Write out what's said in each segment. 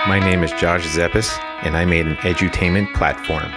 My name is Josh Zepess, and I made an edutainment platform.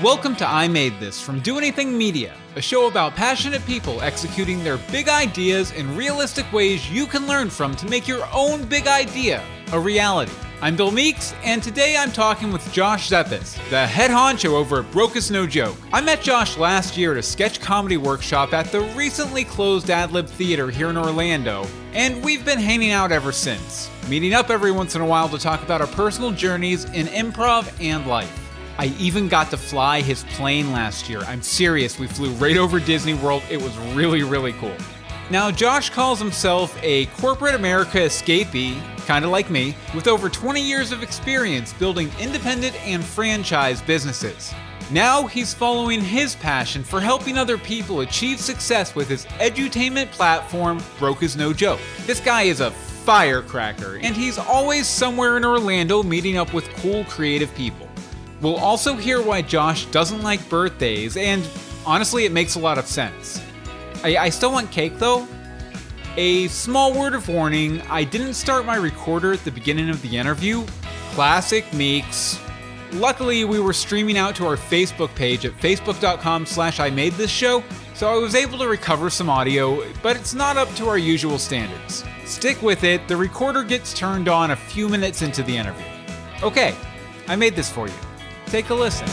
Welcome to I Made This from Do Anything Media, a show about passionate people executing their big ideas in realistic ways you can learn from to make your own big idea a reality. I'm Bill Meeks, and today I'm talking with Josh Zepess, the head honcho over at Broke Is No Joke. I met Josh last year at a sketch comedy workshop at the recently closed Ad-Lib Theater here in Orlando, and we've been hanging out ever since, meeting up every once in a while to talk about our personal journeys in improv and life. I even got to fly his plane last year. I'm serious, we flew right over Disney World. It was really, really cool. Now, Josh calls himself a corporate America escapee, kind of like me, with over 20 years of experience building independent and franchise businesses. Now he's following his passion for helping other people achieve success with his edutainment platform, Broke Is No Joke. This guy is a firecracker, and he's always somewhere in Orlando meeting up with cool, creative people. We'll also hear why Josh doesn't like birthdays, and honestly, it makes a lot of sense. I still want cake though. A small word of warning, I didn't start my recorder at the beginning of the interview. Classic Meeks. Luckily, we were streaming out to our Facebook page at facebook.com/IMadeThisShow, so I was able to recover some audio, but it's not up to our usual standards. Stick with it, the recorder gets turned on a few minutes into the interview. Okay, I made this for you. Take a listen.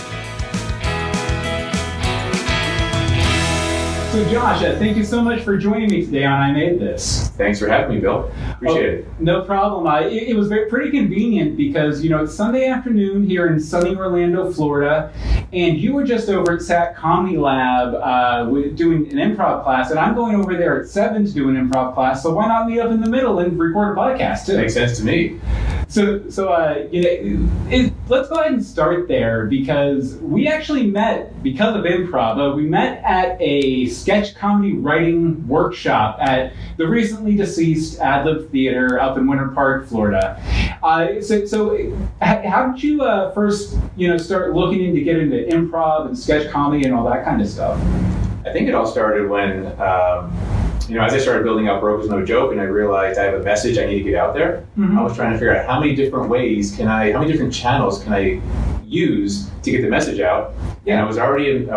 So Josh, thank you so much for joining me today on I Made This. Thanks for having me, Bill. Appreciate it. No problem. It was pretty convenient because, it's Sunday afternoon here in sunny Orlando, Florida, and you were just over at SAC Comedy Lab doing an improv class, and I'm going over there at 7 to do an improv class, so why not meet up in the middle and record a podcast too? Makes sense to me. So let's go ahead and start there because we actually met because of improv. We met at a sketch comedy writing workshop at the recently deceased Ad-Lib Theater up in Winter Park, Florida. So how did you first start looking into getting into improv and sketch comedy and all that kind of stuff? I think it all started when as I started building out Broke Is No Joke and I realized I have a message I need to get out there. I was trying to figure out how many different channels can I use to get the message out. And I was already an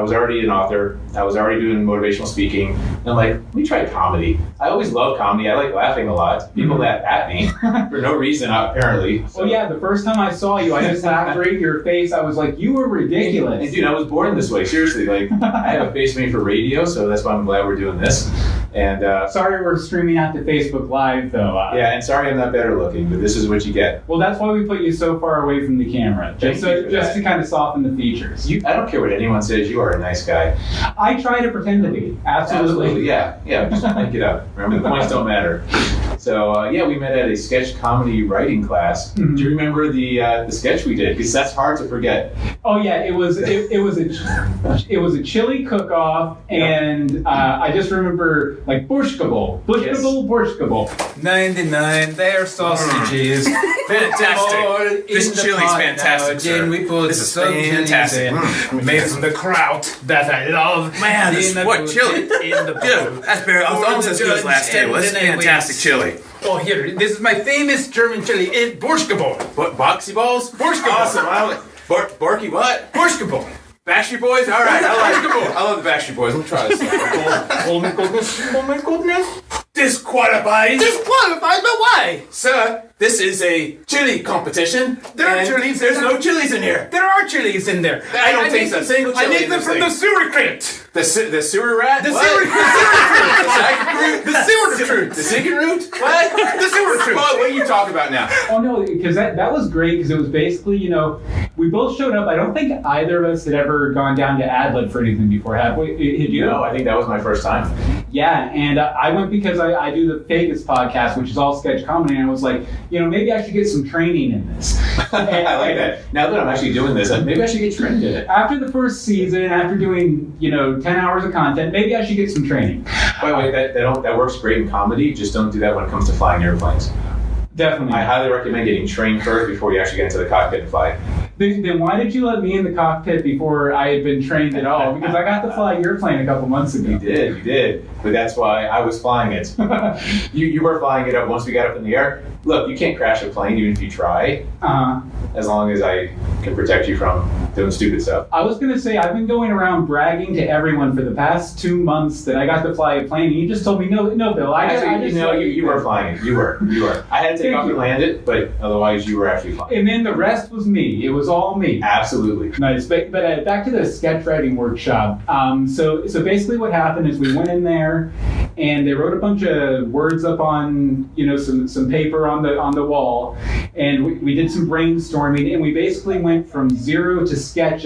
author. I was already doing motivational speaking. And I'm like, let me try comedy. I always love comedy. I like laughing a lot. People laugh at me for no reason, apparently. So. Well, yeah, the first time I saw you, I just laughed right in your face. I was like, you were ridiculous. And dude, I was born this way. Seriously, I have a face made for radio, so that's why I'm glad we're doing this. And sorry we're streaming out to Facebook Live, though. Yeah, and sorry I'm not better looking, but this is what you get. Well, that's why we put you so far away from the camera, just to kind of soften the features. I don't care what anyone says, you are a nice guy. I try to pretend to be. Absolutely. Yeah, just make it up. Remember, the points don't matter. So, we met at a sketch comedy writing class. Do you remember the sketch we did? Because that's hard to forget. Oh, yeah, it was a chili cook-off, and I just remember, Borshkable. 99, they're sausages. Fantastic. This chili's fantastic, sir. This is fantastic. Made from the kraut that I love. Man, what chili? Dude, that's very almost as good as last table. This is fantastic chili. Oh, here, this is my famous German chili. It's Borshkable. What, boxy balls? Borshkable. Awesome. Borky what? Borshkable. Backstreet Boys? All right, I love the Backstreet Boys. Let me try this. Oh my goodness. Disqualified. Disqualified, but why? Sir, this is a chili competition. There's no chilies in here. There are chilies in there. I don't think so. Single chili. I made them from the sewer crate. The sewer rat? The what? sewer The sewer root? The second root? What? The sewer root. What are you talking about now? Oh, no, because that was great because it was basically, we both showed up. I don't think either of us had ever gone down to Ad-Lib for anything before, have we? Had you? No, I think that was my first time. Yeah, and I went because I do the Vegas podcast, which is all sketch comedy, and I was like, maybe I should get some training in this. I like that. Now that I'm actually doing this, maybe I should get trained in it. After the first season, after doing, 10 hours of content, maybe I should get some training. By the way, that works great in comedy. Just don't do that when it comes to flying airplanes. Definitely. I highly recommend getting trained first before you actually get into the cockpit and fly. Then why did you let me in the cockpit before I had been trained at all? Because I got to fly your plane a couple months ago. You did. But that's why I was flying it. You were flying it up once we got up in the air. Look, you can't crash a plane even if you try. As long as I can protect you from doing stupid stuff. I was going to say, I've been going around bragging to everyone for the past 2 months that I got to fly a plane, and you just told me, no, Bill. You were flying it. You were. I had to take off and land it, but otherwise you were actually flying. And then the rest was me. It was all me. Absolutely. Nice. But back to the sketch writing workshop. So basically what happened is we went in there, and they wrote a bunch of words up on, some paper on the wall, and we did some brainstorming, and we basically went from zero to sketch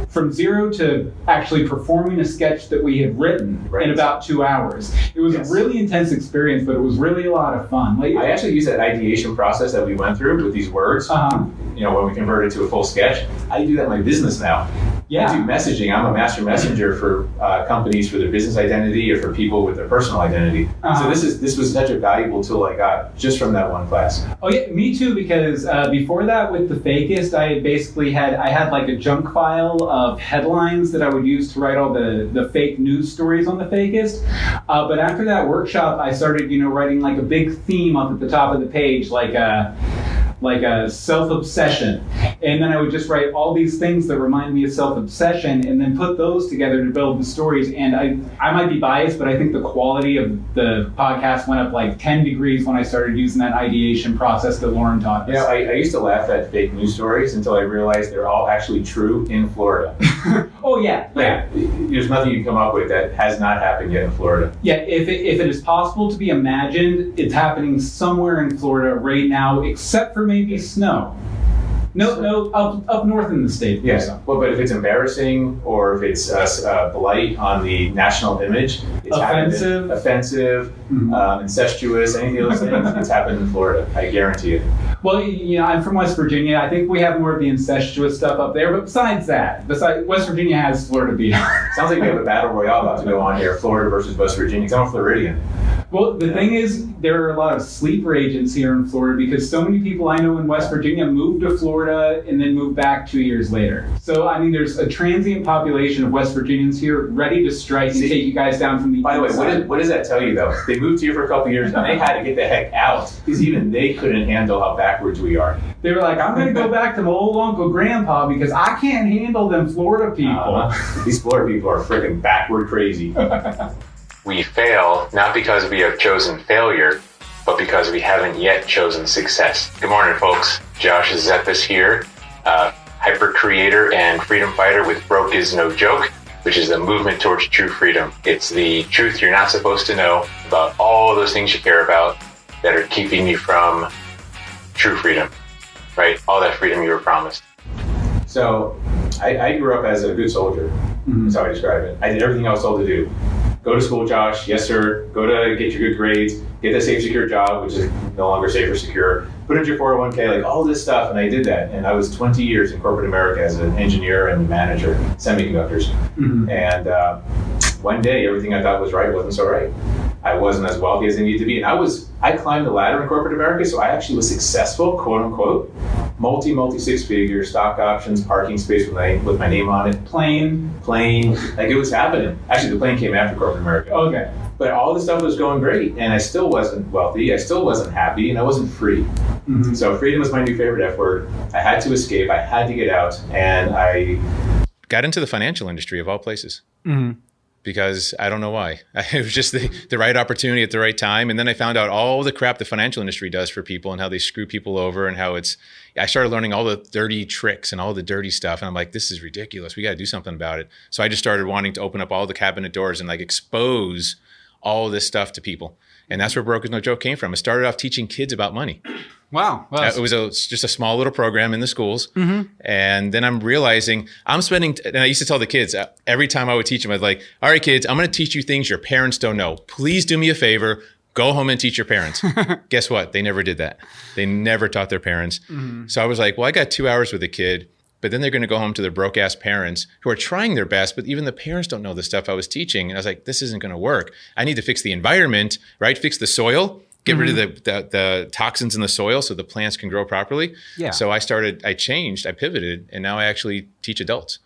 from zero to actually performing a sketch that we had written in about 2 hours. It was a really intense experience, but it was really a lot of fun. I actually use that ideation process that we went through with these words. When we converted to a full sketch, I do that in my business now. Yeah. I do messaging. I'm a master messenger for companies for their business identity or for people with their personal identity. So this was such a valuable tool I got just from that one class. Oh yeah, me too. Because before that, with the Fakest, I had like a junk file of headlines that I would use to write all the fake news stories on the Fakest. But after that workshop, I started writing like a big theme up at the top of the page, like a self-obsession. And then I would just write all these things that remind me of self-obsession and then put those together to build the stories. And I might be biased, but I think the quality of the podcast went up like 10 degrees when I started using that ideation process that Lauren taught us. I used to laugh at fake news stories until I realized they're all actually true in Florida. Oh, yeah. There's nothing you can come up with that has not happened yet in Florida. Yeah, if it is possible to be imagined, it's happening somewhere in Florida right now, except for maybe snow. No, up north in the state. Yes. Well, but if it's embarrassing or if it's blight on the national image, it's offensive, incestuous, any of those things, it's happened in Florida. I guarantee it. Well, I'm from West Virginia. I think we have more of the incestuous stuff up there. But besides West Virginia has Florida beat. Sounds like we have a battle royale about to go on here, Florida versus West Virginia, because I'm a Floridian. Well, the thing is, there are a lot of sleeper agents here in Florida because so many people I know in West Virginia moved to Florida and then moved back 2 years later. So, there's a transient population of West Virginians here ready to strike and take you guys down from the By the way, what does that tell you, though? They moved here for a couple of years and they had to get the heck out because even they couldn't handle how backwards we are. They were like, I'm going to go back to my old Uncle Grandpa because I can't handle them Florida people. These Florida people are freaking backward crazy. We fail not because we have chosen failure, but because we haven't yet chosen success. Good morning, folks. Josh Zepess here, hyper creator and freedom fighter with Broke Is No Joke, which is the movement towards true freedom. It's the truth you're not supposed to know about all those things you care about that are keeping you from true freedom, right? All that freedom you were promised. So I grew up as a good soldier. That's how I describe it. I did everything I was told to do. Go to school, Josh. Yes, sir. Go to get your good grades. Get that safe, secure job, which is no longer safe or secure. Put in your 401k, like all this stuff. And I did that. And I was 20 years in corporate America as an engineer and manager, semiconductors. And one day, everything I thought was right wasn't so right. I wasn't as wealthy as I needed to be. And I climbed the ladder in corporate America, so I actually was successful, quote unquote. Multi six figure, stock options, parking space with my name on it. Plane, like it was happening. Actually, the plane came after corporate America. Okay. But all this stuff was going great, and I still wasn't wealthy, I still wasn't happy, and I wasn't free. So freedom was my new favorite F word. I had to escape, I had to get out, and I got into the financial industry of all places. Because I don't know why. It was just the right opportunity at the right time. And then I found out all the crap the financial industry does for people and how they screw people over and how I started learning all the dirty tricks and all the dirty stuff. And I'm like, this is ridiculous. We got to do something about it. So I just started wanting to open up all the cabinet doors and like expose all this stuff to people. And that's where Broke Is No Joke came from. It started off teaching kids about money. Wow. It was just a small little program in the schools. And then I'm realizing and I used to tell the kids every time I would teach them, I was like, all right, kids, I'm going to teach you things your parents don't know. Please do me a favor. Go home and teach your parents. Guess what? They never did that. They never taught their parents. So I was like, well, I got 2 hours with a kid, but then they're going to go home to their broke ass parents who are trying their best, but even the parents don't know the stuff I was teaching. And I was like, this isn't going to work. I need to fix the environment, right? Fix the soil. get rid of the toxins in the soil so the plants can grow properly. Yeah. So I pivoted, and now I actually teach adults.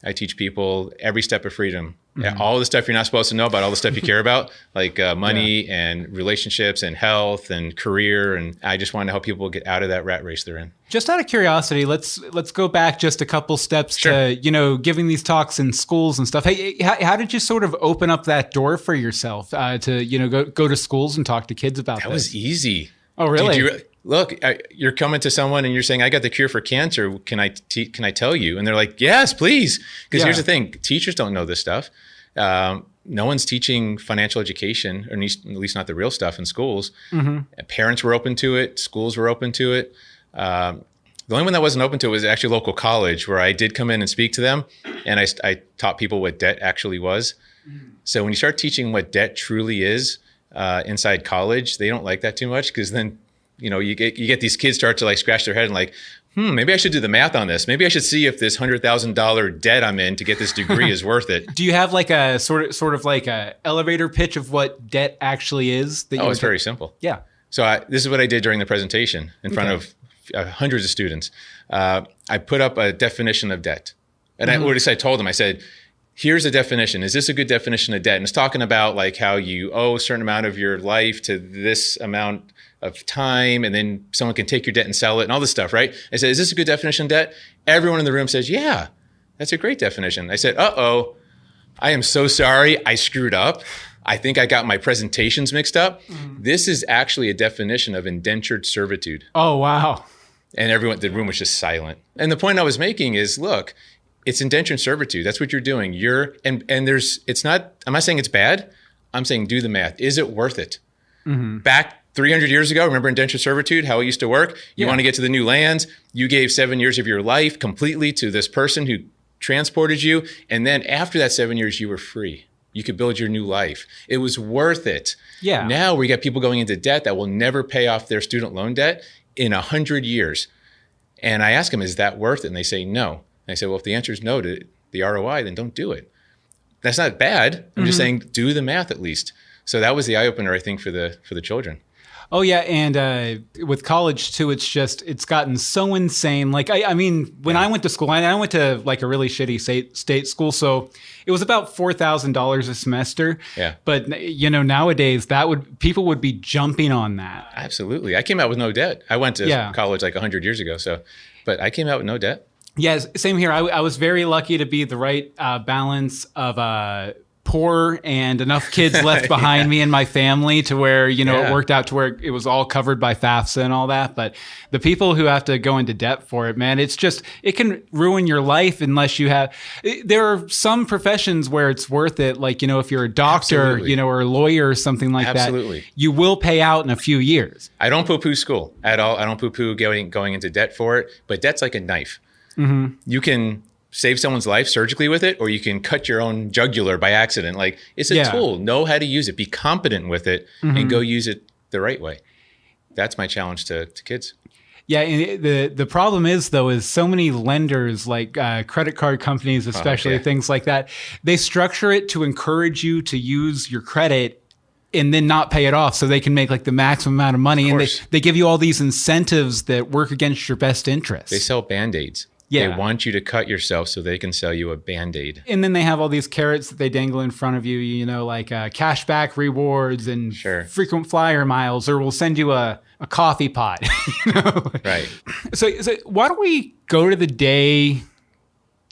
I teach people every step of freedom. All the stuff you're not supposed to know about, all the stuff you care about, like money and relationships and health and career. And I just want to help people get out of that rat race they're in. Just out of curiosity, let's go back just a couple steps to, giving these talks in schools and stuff. Hey, how did you sort of open up that door for yourself to, go to schools and talk to kids about that? This? Was easy. Oh, really? Look, you're coming to someone and you're saying, I got the cure for cancer. Can I tell you? And they're like, yes, please. Because here's the thing. Teachers don't know this stuff. No one's teaching financial education, or at least not the real stuff in schools. Parents were open to it. Schools were open to it. The only one that wasn't open to it was actually local college, where I did come in and speak to them. And I taught people what debt actually was. So when you start teaching what debt truly is inside college, they don't like that too much, because then you get these kids start to like scratch their head and like, maybe I should do the math on this. Maybe I should see if this $100,000 debt I'm in to get this degree is worth it. Do you have like a sort of like a elevator pitch of what debt actually is? It's very simple. Yeah. So this is what I did during the presentation in front of hundreds of students. I put up a definition of debt. And I told them, I said, here's a definition. Is this a good definition of debt? And it's talking about like how you owe a certain amount of your life to this amount of time, and then someone can take your debt and sell it and all this stuff, right? I said, is this a good definition of debt? Everyone in the room says, yeah, that's a great definition. I said, I am so sorry. I screwed up. I think I got my presentations mixed up. This is actually a definition of indentured servitude. Oh, wow. And the room was just silent. And the point I was making is, look, it's indentured servitude. That's what you're doing. I'm not saying it's bad. I'm saying do the math. Is it worth it? Back 300 years ago, remember indentured servitude, how it used to work? You want to get to the new lands. You gave 7 years of your life completely to this person who transported you. And then after that 7 years, you were free. You could build your new life. It was worth it. Yeah. Now we got people going into debt that will never pay off their student loan debt in 100 years. And I ask them, is that worth it? And they say no. And I say, well, if the answer is no to the ROI, then don't do it. That's not bad. I'm just saying, do the math at least. So that was the eye opener, I think, for the children. Oh yeah, and with college too, it's gotten so insane. Like I mean, when I went to school, I went to like a really shitty state school, so it was about $4,000 a semester. Yeah. But nowadays people would be jumping on that. Absolutely, I came out with no debt. I went to college like 100 years ago, but I came out with no debt. Yes, same here. I was very lucky to be the right balance of poor and enough kids left behind me and my family to where, it worked out to where it was all covered by FAFSA and all that. But the people who have to go into debt for it, man, it can ruin your life unless you have, there are some professions where it's worth it. Like, if you're a doctor, or a lawyer or something like that, you will pay out in a few years. I don't poo-poo school at all. I don't poo-poo going into debt for it, but debt's like a knife. You can save someone's life surgically with it, or you can cut your own jugular by accident. Like, it's a tool. Know how to use it. Be competent with it, and go use it the right way. That's my challenge to kids. Yeah, and the problem is so many lenders, like credit card companies, especially things like that, they structure it to encourage you to use your credit and then not pay it off so they can make like the maximum amount of money. And they give you all these incentives that work against your best interests. They sell Band-Aids. Yeah. They want you to cut yourself so they can sell you a Band-Aid. And then they have all these carrots that they dangle in front of you, like cashback rewards and frequent flyer miles, or we'll send you a coffee pot. Right. So why don't we go to the day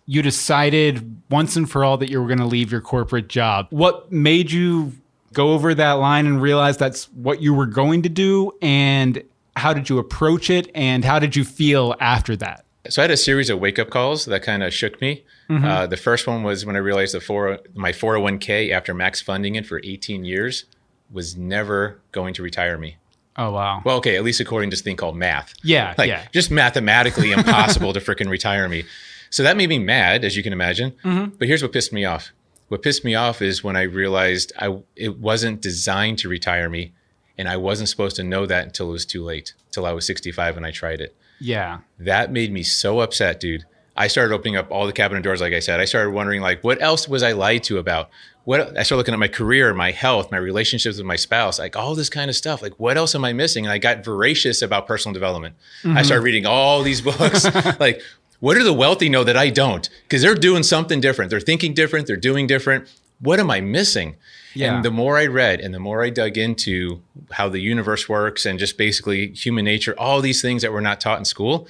you decided once and for all that you were going to leave your corporate job? What made you go over that line and realize that's what you were going to do? And how did you approach it? And how did you feel after that? So I had a series of wake-up calls that kind of shook me. The first one was when I realized my 401k, after max funding it for 18 years, was never going to retire me. Oh, wow. Well, okay, at least according to this thing called math. Yeah, just mathematically impossible to freaking retire me. So that made me mad, as you can imagine. But here's what pissed me off. What pissed me off is when I realized it wasn't designed to retire me, and I wasn't supposed to know that until it was too late, till I was 65 when I tried it. Yeah. That made me so upset, dude. I started opening up all the cabinet doors. Like I said, I started wondering, like, what else was I lied to about? I started looking at my career, my health, my relationships with my spouse, like all this kind of stuff. Like, what else am I missing? And I got voracious about personal development. I started reading all these books. Like, what do the wealthy know that I don't? Because they're doing something different. They're thinking different. They're doing different. What am I missing? Yeah. And the more I read and the more I dug into how the universe works and just basically human nature, all these things that were not taught in school,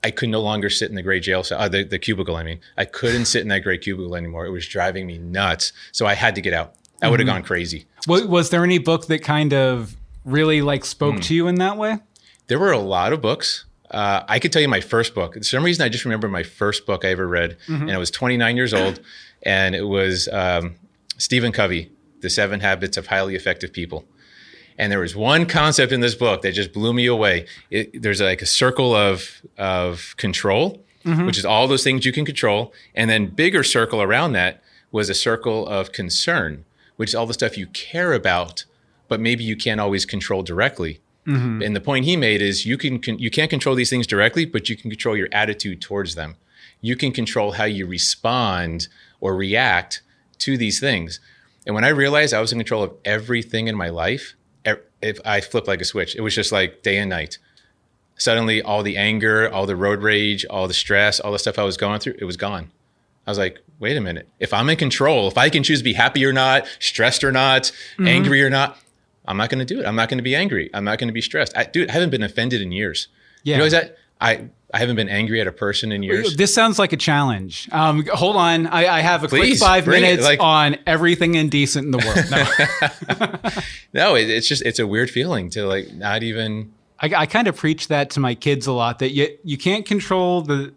I could no longer sit in the gray jail cell, the cubicle, I mean. I couldn't sit in that gray cubicle anymore. It was driving me nuts. So I had to get out. I would have gone crazy. Was there any book that kind of really like spoke to you in that way? There were a lot of books. I could tell you my first book. For some reason, I just remember my first book I ever read. And I was 29 years old. And it was Stephen Covey, The 7 Habits of Highly Effective People. And there was one concept in this book that just blew me away. There's like a circle of control, which is all those things you can control. And then bigger circle around that was a circle of concern, which is all the stuff you care about, but maybe you can't always control directly. And the point he made is you can't control these things directly, but you can control your attitude towards them. You can control how you respond or react to these things. And when I realized I was in control of everything in my life, if I flipped like a switch, it was just like day and night. Suddenly, all the anger, all the road rage, all the stress, all the stuff I was going through, it was gone. I was like, wait a minute. If I'm in control, if I can choose to be happy or not, stressed or not, angry or not, I'm not going to do it. I'm not going to be angry. I'm not going to be stressed. I haven't been offended in years. Yeah. You realize that? I haven't been angry at a person in years. This sounds like a challenge. Hold on. I have a quick 5 minutes on everything indecent in the world. No, it's a weird feeling to like not even. I kind of preach that to my kids a lot, that you can't control the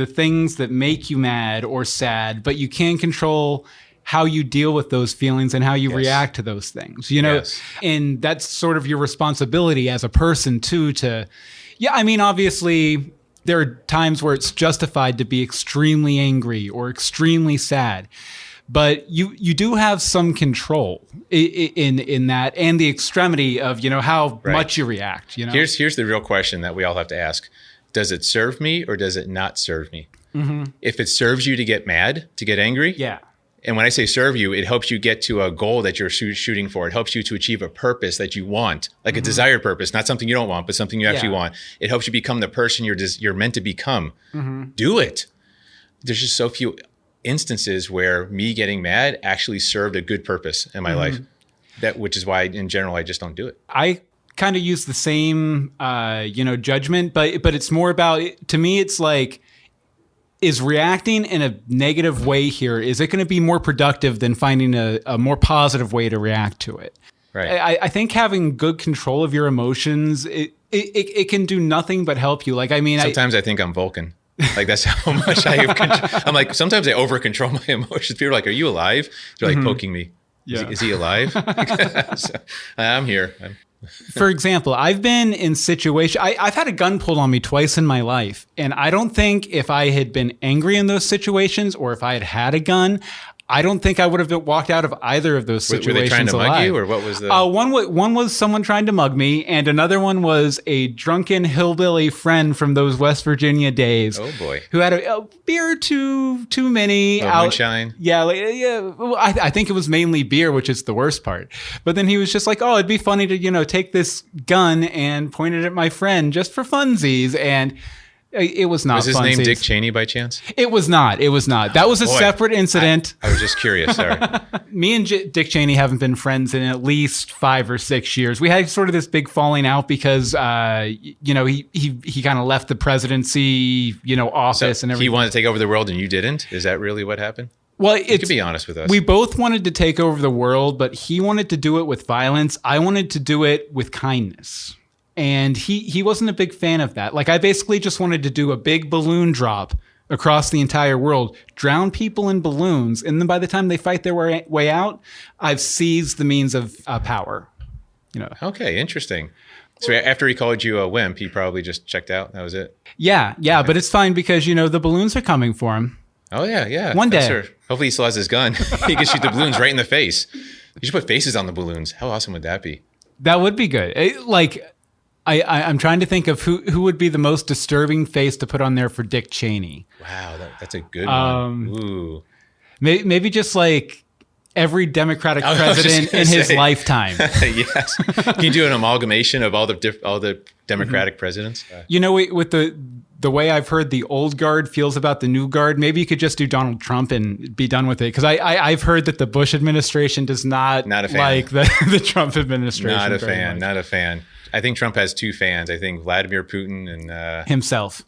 things that make you mad or sad, but you can control how you deal with those feelings and how you react to those things, you know? Yes. And that's sort of your responsibility as a person too, I mean, obviously there are times where it's justified to be extremely angry or extremely sad, but you do have some control in that, and the extremity of, how much you react, Here's the real question that we all have to ask. Does it serve me or does it not serve me? If it serves you to get mad, to get angry. Yeah. And when I say serve you, it helps you get to a goal that you're shooting for. It helps you to achieve a purpose that you want, like a desired purpose, not something you don't want, but something you actually want. It helps you become the person you're meant to become. Do it. There's just so few instances where me getting mad actually served a good purpose in my life. Which is why, in general, I just don't do it. I kind of use the same, judgment, but it's more about, to me, it's like, is reacting in a negative way here, is it going to be more productive than finding a more positive way to react to it? Right. I think having good control of your emotions, it can do nothing but help you. Like, I mean, sometimes I think I'm Vulcan. Like, that's how much I have control. I'm like, sometimes I over control my emotions. People are like, are you alive? They're like poking me. Yeah. Is he alive? So, I'm here. For example, I've been in situations, I've had a gun pulled on me twice in my life. And I don't think if I had been angry in those situations, or if I had a gun, I don't think I would have walked out of either of those situations. Were they trying to alive. Mug you, or what was the? One was someone trying to mug me, and another one was a drunken hillbilly friend from those West Virginia days. Oh boy! Who had a beer or too many. Moonshine. Yeah. I think it was mainly beer, which is the worst part. But then he was just like, "Oh, it'd be funny to take this gun and point it at my friend just for funsies." And it was not. Was his name Dick Cheney by chance? It was not. That was a separate incident. I was just curious. Sorry. Me and Dick Cheney haven't been friends in at least 5 or 6 years. We had sort of this big falling out because, he kind of left the presidency, office and everything. He wanted to take over the world and you didn't? Is that really what happened? Well, you could be honest with us. We both wanted to take over the world, but he wanted to do it with violence. I wanted to do it with kindness. And he wasn't a big fan of that. Like, I basically just wanted to do a big balloon drop across the entire world, drown people in balloons, and then by the time they fight their way out, I've seized the means of power. Okay, interesting. So after he called you a wimp, he probably just checked out. That was it. Yeah, but it's fine because the balloons are coming for him. Oh yeah. One day. Sure. Hopefully he still has his gun. He can shoot the balloons right in the face. You should put faces on the balloons. How awesome would that be? That would be good. I'm trying to think of who would be the most disturbing face to put on there for Dick Cheney. Wow, that's a good one. Ooh. Maybe just like every Democratic president in his lifetime. Yes. Can you do an amalgamation of all the Democratic presidents? You know, with the way I've heard the old guard feels about the new guard, maybe you could just do Donald Trump and be done with it. Because I've heard that the Bush administration does not like the Trump administration. Not a fan. I think Trump has two fans. I think Vladimir Putin and himself.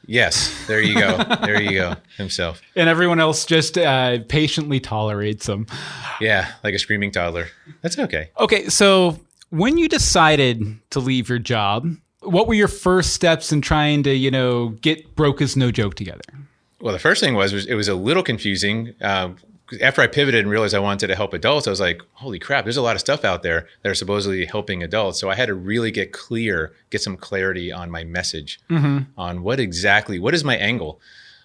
Yes, there you go. Himself. And everyone else just patiently tolerates him. Yeah, like a screaming toddler. That's okay. Okay, so when you decided to leave your job, what were your first steps in trying to, get Broke is No Joke together? Well, the first thing was it was a little confusing. After I pivoted and realized I wanted to help adults, I was like, holy crap, there's a lot of stuff out there that are supposedly helping adults. So I had to really get some clarity on my message, on what is my angle?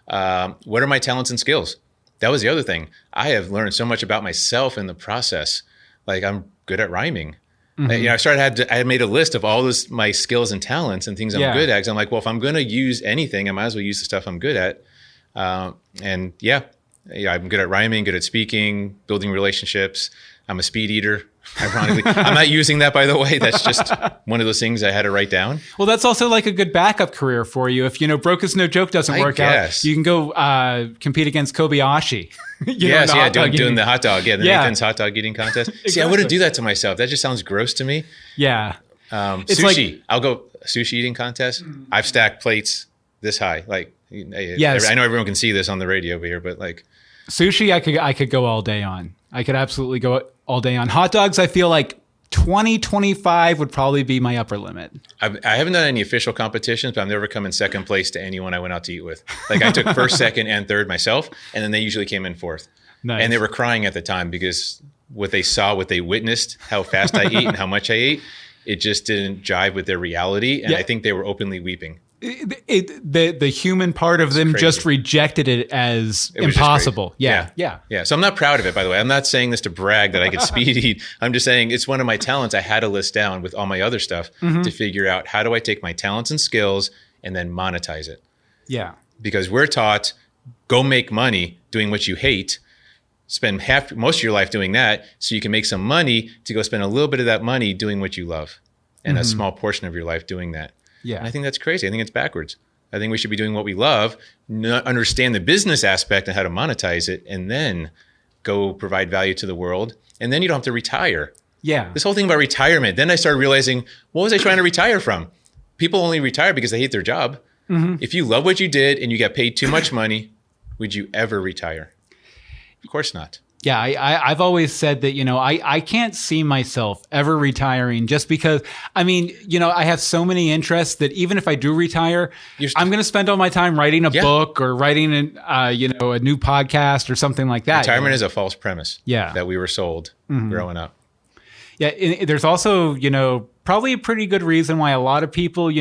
What are my talents and skills? That was the other thing. I have learned so much about myself in the process. Like, I'm good at rhyming. I had made a list of all my skills and talents and things I'm good at. 'Cause I'm like, well, if I'm going to use anything, I might as well use the stuff I'm good at. I'm good at rhyming, good at speaking, building relationships. I'm a speed eater, ironically. I'm not using that, by the way. That's just one of those things I had to write down. Well, that's also like a good backup career for you. If, Broke is No Joke doesn't work out, you can go compete against Kobayashi. Doing the hot dog. Yeah, Nathan's hot dog eating contest. Exactly. See, I wouldn't do that to myself. That just sounds gross to me. Yeah. It's sushi. I'll go sushi eating contest. I've stacked plates this high. Like, yes. I know everyone can see this on the radio over here, but like... Sushi, I could go all day on. I could absolutely go all day on. Hot dogs, I feel like 25 would probably be my upper limit. I haven't done any official competitions, but I've never come in second place to anyone I went out to eat with. Like, I took first, second, and third myself, and then they usually came in fourth. Nice. And they were crying at the time because what they witnessed, how fast I eat and how much I ate, it just didn't jive with their reality. And I think they were openly weeping. The human part of them just rejected it as impossible. Yeah. So I'm not proud of it, by the way. I'm not saying this to brag that I could speed eat. I'm just saying it's one of my talents. I had to list down with all my other stuff to figure out how do I take my talents and skills and then monetize it. Yeah. Because we're taught, go make money doing what you hate, spend most of your life doing that so you can make some money to go spend a little bit of that money doing what you love and a small portion of your life doing that. Yeah. And I think that's crazy. I think it's backwards. I think we should be doing what we love, understand the business aspect and how to monetize it, and then go provide value to the world. And then you don't have to retire. Yeah. This whole thing about retirement, then I started realizing, what was I trying to retire from? People only retire because they hate their job. If you love what you did and you got paid too much money, would you ever retire? Of course not. Yeah, I've always said that, I can't see myself ever retiring just because, I have so many interests that even if I do retire, I'm going to spend all my time writing a book or writing, a new podcast or something like that. Retirement is a false premise that we were sold growing up. Yeah, there's also, probably a pretty good reason why a lot of people,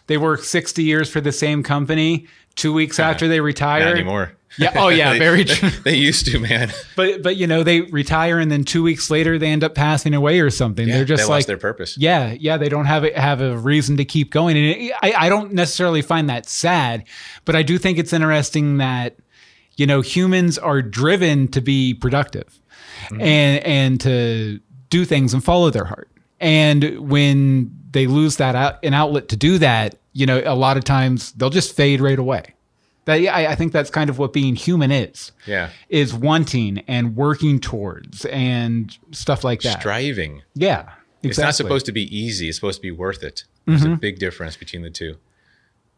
they work 60 years for the same company. 2 weeks after they retire. Not anymore. Yeah. Oh, yeah. Very true. They used to, man. But they retire and then 2 weeks later they end up passing away or something. Yeah, They're just they lost their purpose. Yeah. They don't have a reason to keep going. And I don't necessarily find that sad, but I do think it's interesting that, humans are driven to be productive and to do things and follow their heart. And when they lose an outlet to do that, a lot of times they'll just fade right away. I think that's kind of what being human is. Yeah. Is wanting and working towards and stuff like that. Striving. Yeah. Exactly. It's not supposed to be easy. It's supposed to be worth it. There's a big difference between the two.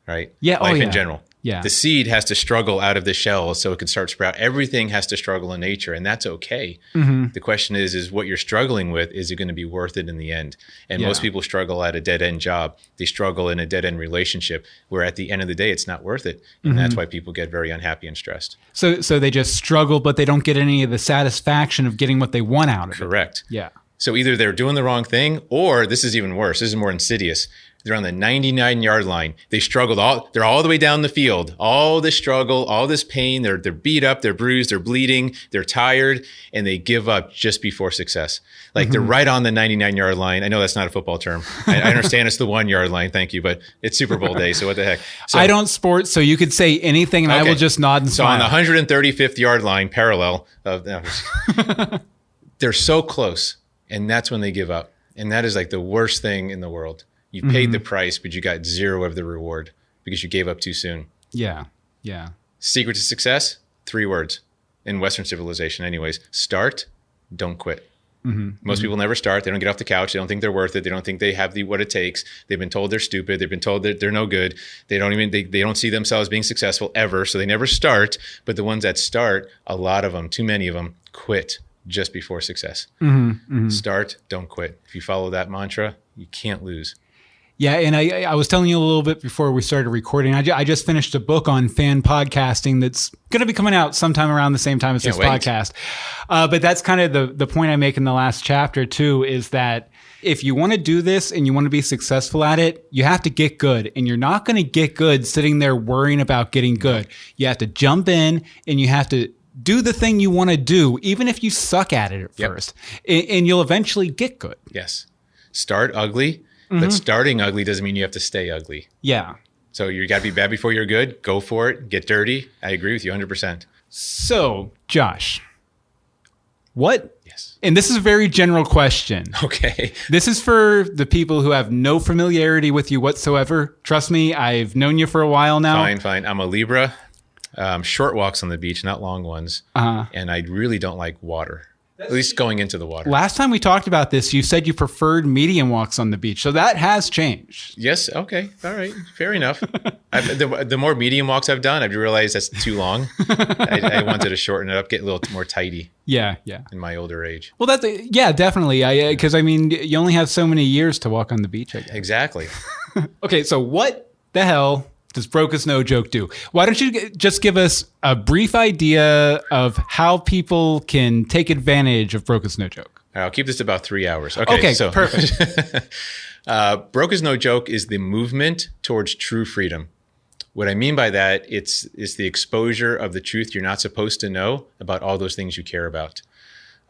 Right? Yeah. Life in general. Yeah. The seed has to struggle out of the shell so it can start sprout. Everything has to struggle in nature, and that's okay. The question is what you're struggling with, is it going to be worth it in the end? And most people struggle at a dead-end job. They struggle in a dead-end relationship where at the end of the day, it's not worth it. And that's why people get very unhappy and stressed. So they just struggle, but they don't get any of the satisfaction of getting what they want out of it. Correct. Yeah. So either they're doing the wrong thing, or this is even worse. This is more insidious. They're on the 99-yard line. They struggled they're all the way down the field. All this struggle, all this pain. They're beat up, they're bruised, they're bleeding, they're tired, and they give up just before success. Like they're right on the 99-yard line. I know that's not a football term. I understand it's the 1-yard line. Thank you. But it's Super Bowl day. So what the heck? So, I don't sport, so you could say anything and I will just nod and smile. So on the 135th yard line, parallel, they're so close. And that's when they give up. And that is like the worst thing in the world. You paid the price, but you got zero of the reward because you gave up too soon. Yeah. Secret to success, 3 words in Western civilization anyways. Start, don't quit. Most people never start. They don't get off the couch. They don't think they're worth it. They don't think they have what it takes. They've been told they're stupid. They've been told that they're no good. They don't see themselves being successful ever. So they never start. But the ones that start, a lot of them, too many of them, quit just before success. Start, don't quit. If you follow that mantra, you can't lose. Yeah, and I was telling you a little bit before we started recording. I just finished a book on fan podcasting that's going to be coming out sometime around the same time as this podcast. But that's kind of the point I make in the last chapter too, is that if you want to do this and you want to be successful at it, you have to get good. And you're not going to get good sitting there worrying about getting good. You have to jump in and you have to do the thing you want to do, even if you suck at it at first. And you'll eventually get good. Yes. Start ugly. But starting ugly doesn't mean you have to stay ugly. Yeah. So you got to be bad before you're good. Go for it. Get dirty. I agree with you 100%. So, Josh, what? Yes. And this is a very general question. Okay. This is for the people who have no familiarity with you whatsoever. Trust me, I've known you for a while now. Fine. I'm a Libra. Short walks on the beach, not long ones. And I really don't like water. At least going into the water. Last time we talked about this, you said you preferred medium walks on the beach. So that has changed. Yes. Okay. All right. Fair enough. The more medium walks I've done, I've realized that's too long. I wanted to shorten it up, get a little more tidy. Yeah. In my older age. Well, definitely. Because you only have so many years to walk on the beach, I guess. Exactly. Okay. So what the hell does Broke Is No Joke do? Why don't you just give us a brief idea of how people can take advantage of Broke Is No Joke? I'll keep this to about 3 hours. Okay, so perfect. Broke Is No Joke is the movement towards true freedom. What I mean by that, it's the exposure of the truth you're not supposed to know about all those things you care about.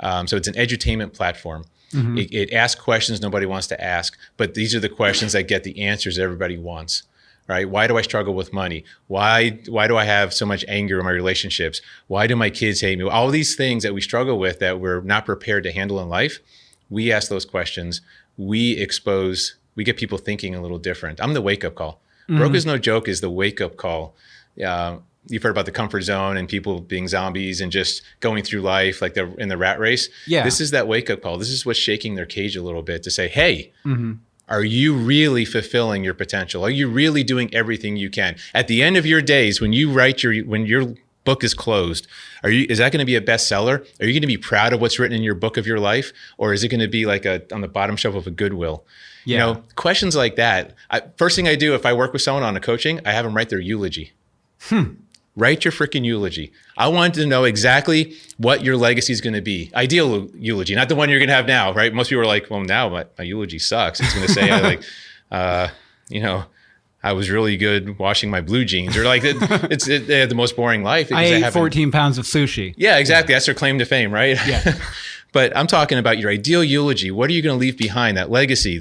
So it's an edutainment platform. It asks questions nobody wants to ask, but these are the questions that get the answers everybody wants. Right? Why do I struggle with money? Why do I have so much anger in my relationships? Why do my kids hate me? All these things that we struggle with that we're not prepared to handle in life, we ask those questions. We get people thinking a little different. I'm the wake-up call. Broke Is No Joke is the wake-up call. You've heard about the comfort zone and people being zombies and just going through life like they're in the rat race. Yeah. This is that wake-up call. This is what's shaking their cage a little bit to say, hey, are you really fulfilling your potential? Are you really doing everything you can? At the end of your days, when your book is closed, is that going to be a bestseller? Are you going to be proud of what's written in your book of your life? Or is it going to be like on the bottom shelf of a Goodwill? Yeah. You know, questions like that. First thing I do if I work with someone on a coaching, I have them write their eulogy. Write your freaking eulogy. I want to know exactly what your legacy is going to be. Ideal eulogy, not the one you're going to have now, right? Most people are like, well, now my eulogy sucks. It's going to say, I was really good washing my blue jeans, or like they had the most boring life. I ate 14 pounds of sushi. Yeah, exactly. That's their claim to fame, right? Yeah. But I'm talking about your ideal eulogy. What are you going to leave behind? That legacy,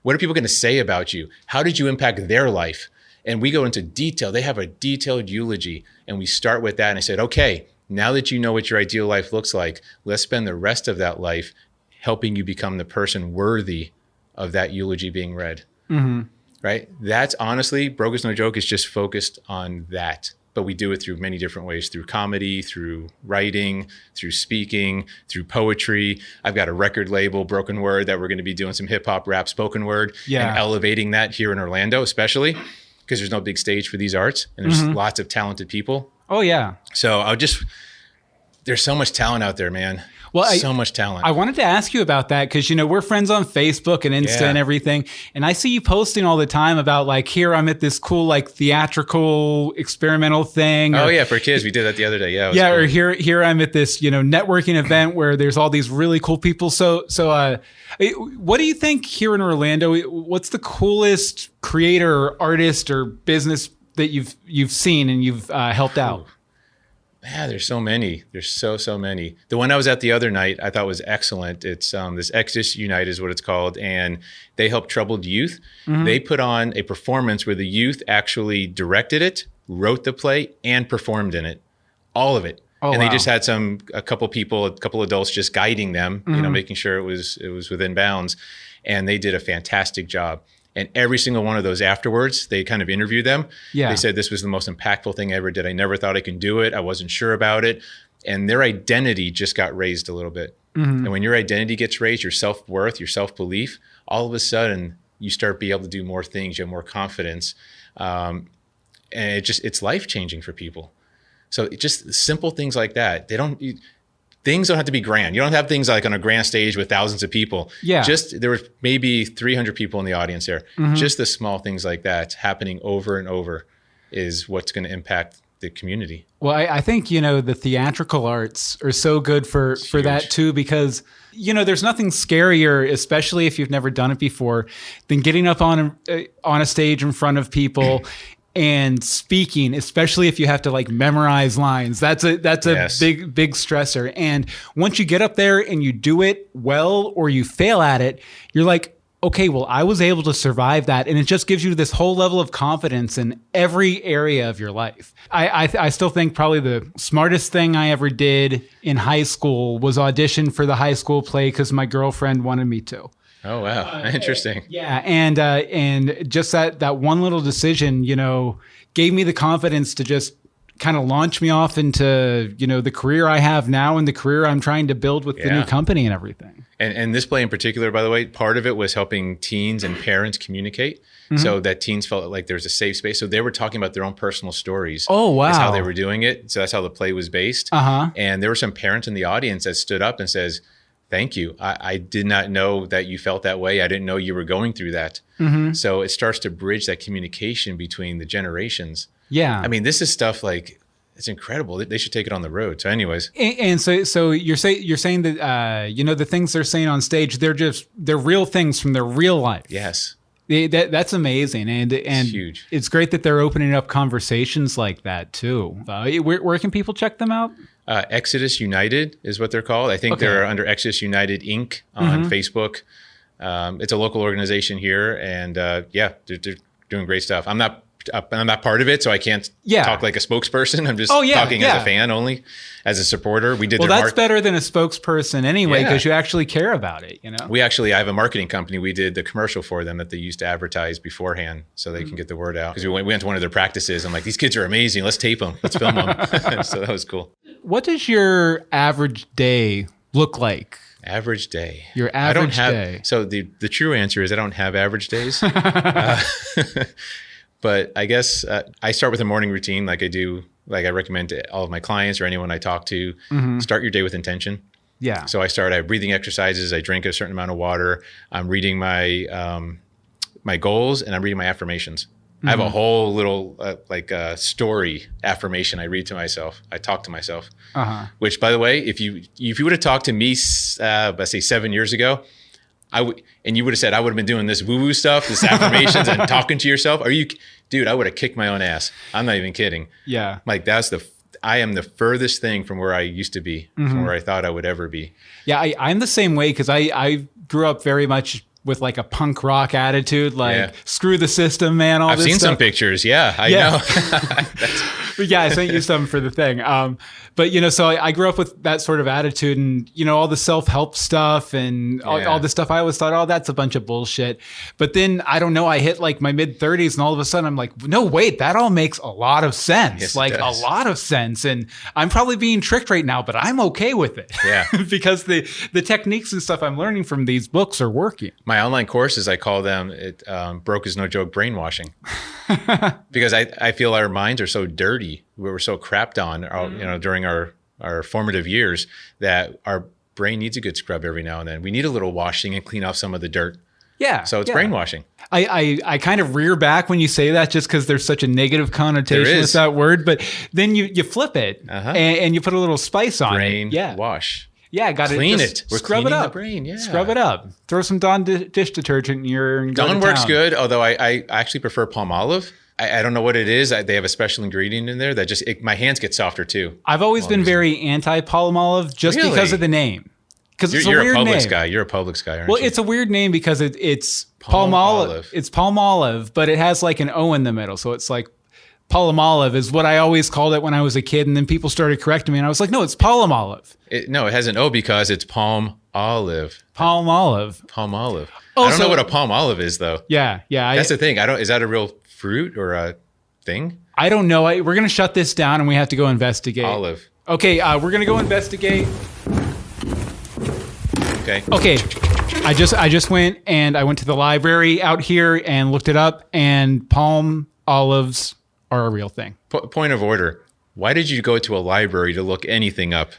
what are people going to say about you? How did you impact their life? And we go into detail. They have a detailed eulogy. And we start with that. And I said, okay, now that you know what your ideal life looks like, let's spend the rest of that life helping you become the person worthy of that eulogy being read. Right? That's honestly, Broke Is No Joke is just focused on that. But we do it through many different ways, through comedy, through writing, through speaking, through poetry. I've got a record label, Broken Word, that we're going to be doing some hip hop, rap, spoken word, and elevating that here in Orlando, especially because there's no big stage for these arts and there's lots of talented people. Oh, yeah. So there's so much talent out there, man. Well, so much talent. I wanted to ask you about that because, we're friends on Facebook and Insta and everything. And I see you posting all the time about like, here I'm at this cool, like theatrical experimental thing. Oh, yeah. For kids. We did that the other day. Yeah. Yeah. Cool. Or here I'm at this, networking event where there's all these really cool people. So what do you think here in Orlando? What's the coolest creator or artist or business that you've seen and you've helped out? Yeah, there's so many. There's so many. The one I was at the other night, I thought was excellent. It's this Exodus Unite is what it's called, and they help troubled youth. Mm-hmm. They put on a performance where the youth actually directed it, wrote the play, and performed in it, all of it. Oh, and they just had a couple adults just guiding them, making sure it was within bounds, and they did a fantastic job. And every single one of those afterwards, they kind of interviewed them. Yeah. They said this was the most impactful thing I ever did. I never thought I could do it. I wasn't sure about it. And their identity just got raised a little bit. Mm-hmm. And when your identity gets raised, your self-worth, your self-belief, all of a sudden you start being able to do more things. You have more confidence. And it's life-changing for people. So just simple things like that. Things don't have to be grand. You don't have things like on a grand stage with thousands of people. Yeah. There were maybe 300 people in the audience there. Mm-hmm. Just the small things like that happening over and over is what's going to impact the community. Well, I think, the theatrical arts are so good for that too, because, there's nothing scarier, especially if you've never done it before, than getting up on a stage in front of people and speaking, especially if you have to like memorize lines. That's a yes. big stressor. And once you get up there and you do it well or you fail at it, you're like, okay, well, I was able to survive that. And it just gives you this whole level of confidence in every area of your life. I still think probably the smartest thing I ever did in high school was audition for the high school play because my girlfriend wanted me to. Oh, wow. Interesting. Yeah. And just that one little decision, gave me the confidence to just kind of launch me off into, the career I have now and the career I'm trying to build with the new company and everything. And this play in particular, by the way, part of it was helping teens and parents communicate. Mm-hmm. So that teens felt like there was a safe space. So they were talking about their own personal stories. Oh, wow. That's how they were doing it. So that's how the play was based. Uh-huh. And there were some parents in the audience that stood up and says, thank you. I did not know that you felt that way. I didn't know you were going through that. Mm-hmm. So it starts to bridge that communication between the generations. Yeah. I mean, this is stuff like, it's incredible. They should take it on the road. So anyways. And so you're saying that, the things they're saying on stage, they're real things from their real life. Yes. That's amazing. And it's huge. It's great that they're opening up conversations like that too. Where can people check them out? Exodus United is what they're called. I think they're under Exodus United Inc. on Facebook. It's a local organization here, and they're doing great stuff. I'm not part of it, so I can't talk like a spokesperson. I'm just talking as a fan only, as a supporter. We did. Well, that's better than a spokesperson anyway, because you actually care about it. I have a marketing company. We did the commercial for them that they used to advertise beforehand, so they can get the word out. Because we went to one of their practices. I'm like, these kids are amazing. Let's tape them. Let's film them. So that was cool. What does your average day look like? Average day. Your average day. So the true answer is I don't have average days. But I guess I start with a morning routine like I do, like I recommend to all of my clients or anyone I talk to. Mm-hmm. Start your day with intention. Yeah. So I have breathing exercises. I drink a certain amount of water. I'm reading my goals and I'm reading my affirmations. Mm-hmm. I have a whole little story affirmation I read to myself. I talk to myself. Uh-huh. Which, by the way, if you would have talked to me, let's say 7 years ago, and you would have said I would have been doing this woo-woo stuff, this affirmations and talking to yourself. Dude, I would have kicked my own ass. I'm not even kidding. Yeah. Like I am the furthest thing from where I used to be, from where I thought I would ever be. Yeah, I'm the same way because I grew up very much with like a punk rock attitude, screw the system, man. I've seen some pictures. Yeah, I know. Yeah, I sent you some for the thing. But, so I grew up with that sort of attitude and, all the self-help stuff and all the stuff I always thought, that's a bunch of bullshit. But then, I don't know, I hit like my mid-30s and all of a sudden I'm like, no, wait, that all makes a lot of sense. Yes, like a lot of sense. And I'm probably being tricked right now, but I'm okay with it. Yeah. Because the techniques and stuff I'm learning from these books are working. My online courses, I call them, broke is no joke, brainwashing. Because I feel our minds are so dirty. We were so crapped on, during our formative years that brain needs a good scrub every now and then. We need a little washing and clean off some of the dirt. Yeah. So it's brainwashing. I kind of rear back when you say that just because there's such a negative connotation with that word. But then you flip it and you put a little spice on brain it. Yeah. wash. Yeah, got to clean it. We're scrub it up. The brain. Yeah. Scrub it up. Throw some Dawn dish detergent in your. Dawn works good, although I actually prefer palm olive. I don't know what it is. They have a special ingredient in there that just my hands get softer too. I've always been very anti palm olive just because of the name. Because it's a weird name. You're a Publix guy, aren't you? Well, it's a weird name because it's palm olive. It's palm olive, but it has like an O in the middle, so it's like. Palmolive is what I always called it when I was a kid, and then people started correcting me, and I was like, no, it's Palmolive. No, it has an O because it's palm olive. Palm olive. Palm olive. I don't know what a palm olive is, though. Yeah. That's the thing. Is that a real fruit or a thing? I don't know. We're going to shut this down, and we have to go investigate. Olive. Okay, we're going to go investigate. Okay. I just went, and I went to the library out here and looked it up, and palm olives are a real thing. Point of order. Why did you go to a library to look anything up?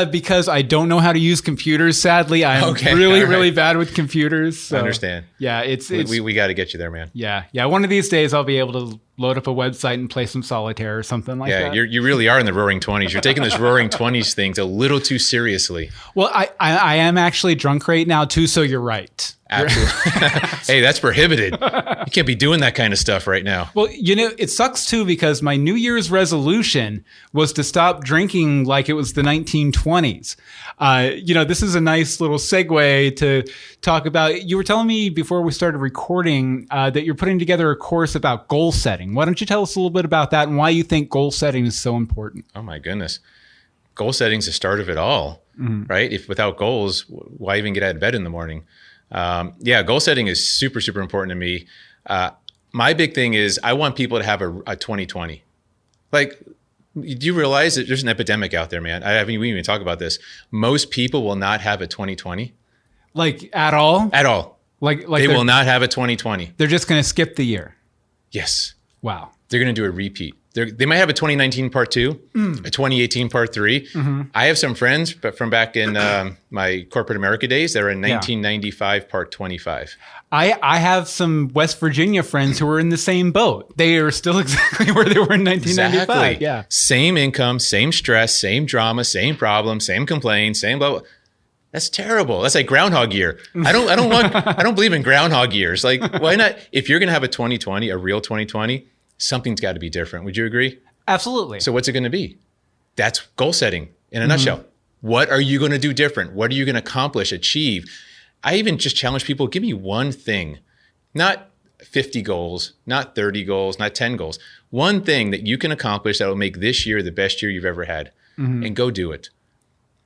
Because I don't know how to use computers. Sadly, I'm really bad with computers. So. I understand. Yeah, it's we got to get you there, man. Yeah. One of these days I'll be able to load up a website and play some solitaire or something like that. Yeah, you really are in the Roaring 20s. You're taking this Roaring 20s thing a little too seriously. Well, I am actually drunk right now too, so you're right. Absolutely. Hey, that's prohibited. You can't be doing that kind of stuff right now. Well, it sucks too because my New Year's resolution was to stop drinking like it was the 1920s. This is a nice little segue to talk about. You were telling me before we started recording that you're putting together a course about goal setting. Why don't you tell us a little bit about that and why you think goal setting is so important? Oh my goodness. Goal setting is the start of it all, right? If without goals, why even get out of bed in the morning? Goal setting is super, super important to me. My big thing is I want people to have a 2020. Like, do you realize that there's an epidemic out there, man? We didn't even talk about this. Most people will not have a 2020. Like at all? At all. Like they will not have a 2020. They're just going to skip the year. Yes. Wow. They're going to do a repeat. They might have a 2019 part 2, a 2018 part 3. I have some friends from back in my corporate America days that are in 1995 part 25. I have some West Virginia friends who are in the same boat. They are still exactly where they were in 1995. Exactly. Yeah. Same income, same stress, same drama, same problem, same complaints, same blah, blah. That's terrible. That's like Groundhog Year. I don't believe in Groundhog Years. Like, why not? If you're going to have a 2020, a real 2020, something's got to be different. Would you agree? Absolutely. So what's it going to be? That's goal setting in a nutshell. What are you going to do different? What are you going to accomplish, achieve? I even just challenge people, give me one thing, not 50 goals, not 30 goals, not 10 goals. One thing that you can accomplish that will make this year the best year you've ever had, and go do it.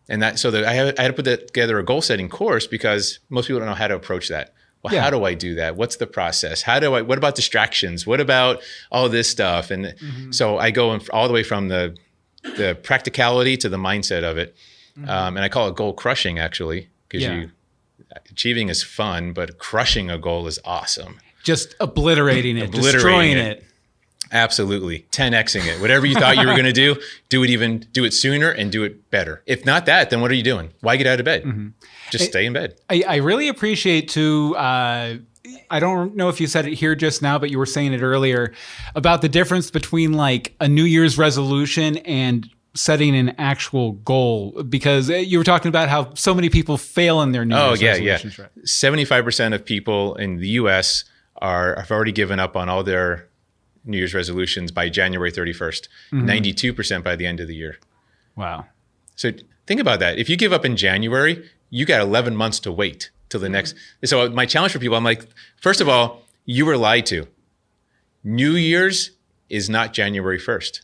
And I had to put together a goal setting course because most people don't know how to approach that. Well, how do I do that? What's the process? What about distractions? What about all this stuff? And so I go all the way from the practicality to the mindset of it. And I call it goal crushing, actually, because achieving is fun, but crushing a goal is awesome. Just obliterating it, destroying it. Absolutely. 10Xing it. Whatever you thought you were going to do it sooner and do it better. If not that, then what are you doing? Why get out of bed? Just stay in bed. I really appreciate too, I don't know if you said it here just now, but you were saying it earlier about the difference between like a New Year's resolution and setting an actual goal, because you were talking about how so many people fail in their New Year's resolutions. Right? 75% of people in the US have already given up on all their New Year's resolutions by January 31st, 92% by the end of the year. Wow. So think about that. If you give up in January, you got 11 months to wait till the next. So my challenge for people, I'm like, first of all, you were lied to. New Year's is not January 1st.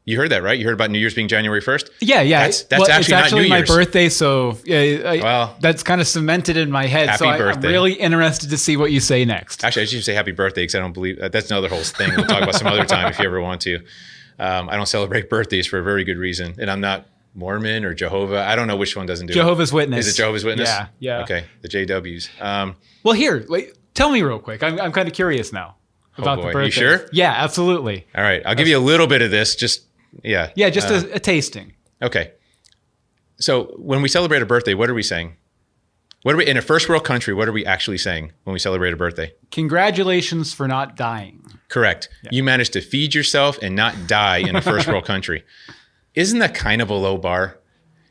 You heard that, right? You heard about New Year's being January 1st? Yeah. That's actually it's actually not New my birthday, so well, that's kind of cemented in my head. Happy birthday. I'm really interested to see what you say next. Actually, I should say happy birthday because I don't believe that's another whole thing. We'll talk about some other time if you ever want to. I don't celebrate birthdays for a very good reason, and I'm not Mormon or Jehovah. I don't know which one doesn't do Jehovah's Witness. Is it Jehovah's Witness? Yeah. Okay, the JWs. Well, here, tell me real quick. I'm kind of curious now about the birthday. You sure? Yeah, absolutely. All right, I'll give you a little bit of this. Just a tasting. Okay. So when we celebrate a birthday, what are we saying? What are we in a first world country? What are we actually saying when we celebrate a birthday? Congratulations for not dying. Correct. Yeah. You managed to feed yourself and not die in a first world country. Isn't that kind of a low bar?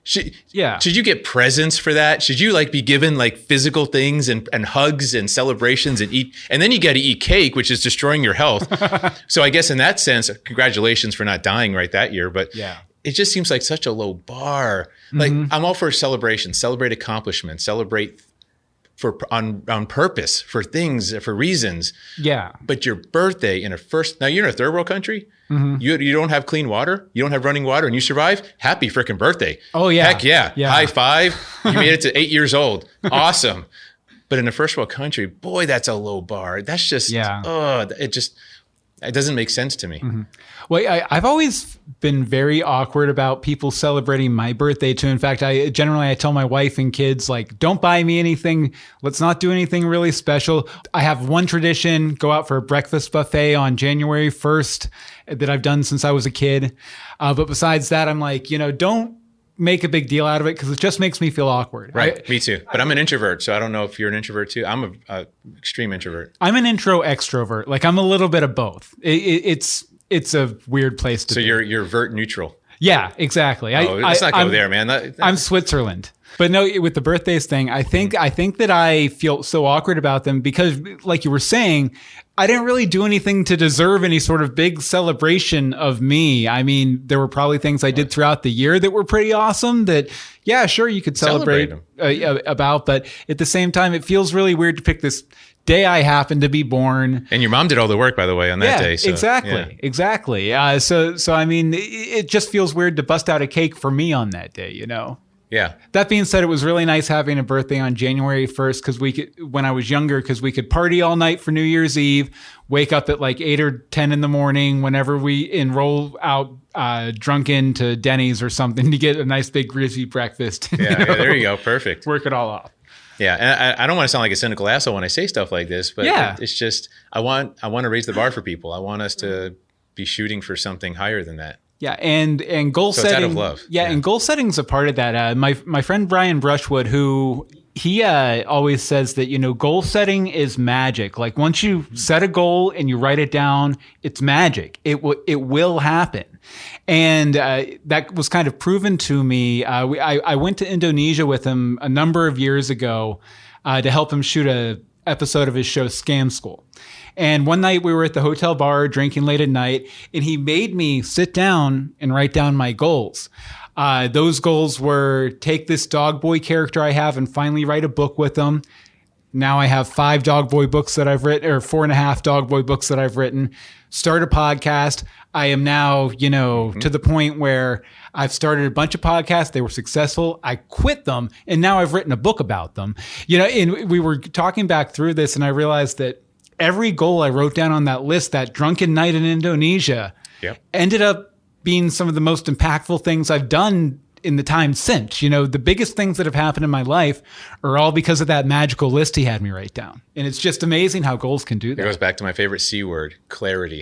Should you get presents for that? Should you like be given like physical things and hugs and celebrations and eat? And then you got to eat cake, which is destroying your health. So I guess in that sense, congratulations for not dying right that year. But it just seems like such a low bar. Like I'm all for celebration, celebrate accomplishments, celebrate on purpose for things, for reasons. Yeah. But your birthday now you're in a third world country. You don't have clean water. You don't have running water and you survive. Happy freaking birthday. Oh yeah. Heck yeah. High five. You made it to 8 years old. Awesome. But in a first world country, boy, that's a low bar. That's just, it doesn't make sense to me. Well, I've always been very awkward about people celebrating my birthday too. In fact, I tell my wife and kids, like, don't buy me anything. Let's not do anything really special. I have one tradition, go out for a breakfast buffet on January 1st that I've done since I was a kid. But besides that, I'm like, don't make a big deal out of it because it just makes me feel awkward. Right. Me too. But I'm an introvert. So I don't know if you're an introvert too. I'm an extreme introvert. I'm an intro extrovert. Like I'm a little bit of both. It's a weird place to be. So you're vert neutral. Yeah, exactly. Let's not go there, man. I'm Switzerland. But no, with the birthdays thing, I think that I feel so awkward about them because, like you were saying, I didn't really do anything to deserve any sort of big celebration of me. I mean, there were probably things I did throughout the year that were pretty awesome that, yeah, sure, you could celebrate about. But at the same time, it feels really weird to pick this day I happened to be born. And your mom did all the work, by the way, on that day. So, exactly. So I mean, it just feels weird to bust out a cake for me on that day, Yeah. That being said, it was really nice having a birthday on January 1st when I was younger, because we could party all night for New Year's Eve, wake up at like 8 or 10 in the morning whenever we enroll out drunken to Denny's or something to get a nice big greasy breakfast. Yeah, there you go. Perfect. Work it all off. Yeah, and I don't want to sound like a cynical asshole when I say stuff like this, but it's just I want to raise the bar for people. I want us to be shooting for something higher than that. Yeah, and goal setting. It's out of love. Yeah, and goal setting's a part of that. My friend Brian Brushwood, who he always says that goal setting is magic. Like once you set a goal and you write it down, it's magic. It will happen. And that was kind of proven to me. I went to Indonesia with him a number of years ago to help him shoot a episode of his show Scam School. And one night we were at the hotel bar drinking late at night, and he made me sit down and write down my goals. Those goals were take this dog boy character I have and finally write a book with them. Now I have 5 dog boy books that I've written, or 4.5 dog boy books that I've written. Start a podcast. I am now, to the point where I've started a bunch of podcasts. They were successful. I quit them, and now I've written a book about them. And we were talking back through this, and I realized that every goal I wrote down on that list, that drunken night in Indonesia, ended up being some of the most impactful things I've done in the time since. The biggest things that have happened in my life are all because of that magical list he had me write down. And it's just amazing how goals can do that. It goes back to my favorite C word, clarity.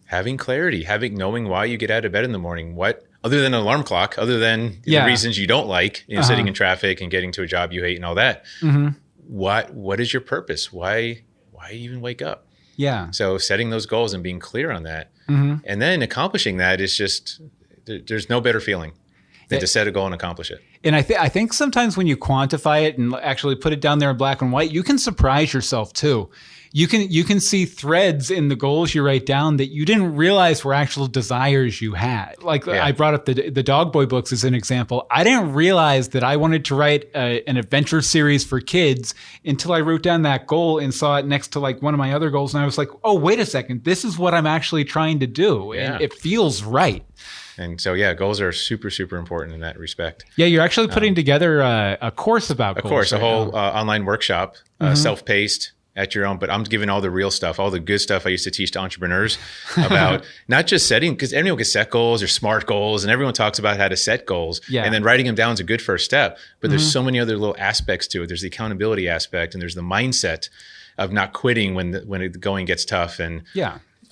Having clarity, knowing why you get out of bed in the morning, what, other than an alarm clock, other than the reasons you don't like, sitting in traffic and getting to a job you hate and all that. What is your purpose? Why even wake up? Yeah. So setting those goals and being clear on that, and then accomplishing that is just, there's no better feeling than to set a goal and accomplish it. And I think sometimes when you quantify it and actually put it down there in black and white, you can surprise yourself too. You can see threads in the goals you write down that you didn't realize were actual desires you had. I brought up the Dog Boy books as an example. I didn't realize that I wanted to write an adventure series for kids until I wrote down that goal and saw it next to like one of my other goals. And I was like, oh, wait a second. This is what I'm actually trying to do. Yeah. And it feels right. And so, goals are super, super important in that respect. Yeah, you're actually putting together a course about goals. Of course, a whole online workshop, self-paced, at your own, but I'm giving all the real stuff, all the good stuff I used to teach to entrepreneurs about not just setting, because everyone can set goals or SMART goals, and everyone talks about how to set goals, and then writing them down is a good first step. But there's so many other little aspects to it. There's the accountability aspect, and there's the mindset of not quitting when the going gets tough, and